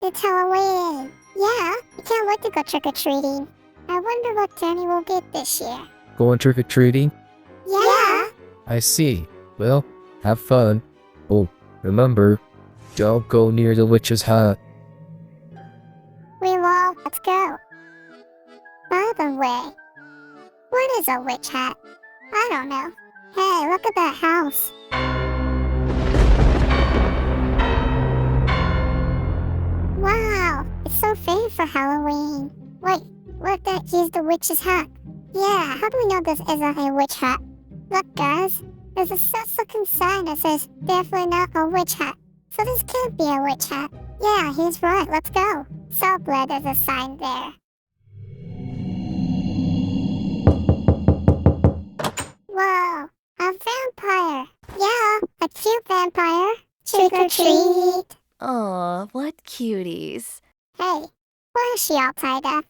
It's Halloween. Yeah, I can't wait to go trick-or-treating. I wonder what Danny will get this year. Going trick-or-treating? Yeah. I see. Well, have fun. Oh, remember, don't go near the witch's hut. We will. Let's go. By the way, what is a witch hat? I don't know. Hey, look at that house. Wow, it's so fitting for Halloween. Wait, look, here's the witch's hat. Yeah, how do we know this isn't a witch hat? Look, guys, there's a sus-looking sign that says definitely not a witch hat. So this can't be a witch hat. Yeah, he's right, let's go. So glad there's a sign there. Whoa, a vampire. Yeah, a cute vampire. Trick or treat. Aw, what cuties. Hey, why is she all tied up?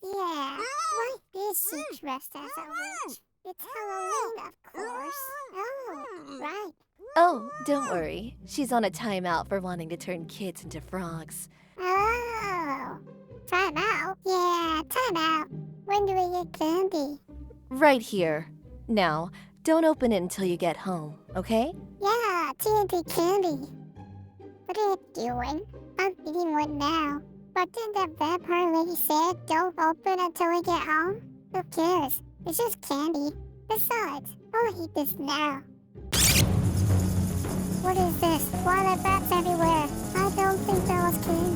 Yeah, why is she dressed as a witch? It's Halloween, of course. Oh, right. Oh, don't worry. She's on a timeout for wanting to turn kids into frogs. Oh, time out? Yeah, time out. When do we get candy? Right here. Now, don't open it until you get home, okay? Yeah, TNT candy. What are you doing? I'm eating one now. But didn't that vampire lady say don't open until we get home? Who cares? It's just candy. Besides, I'll eat this now. What is this? Why are there bats everywhere? I don't think that was candy.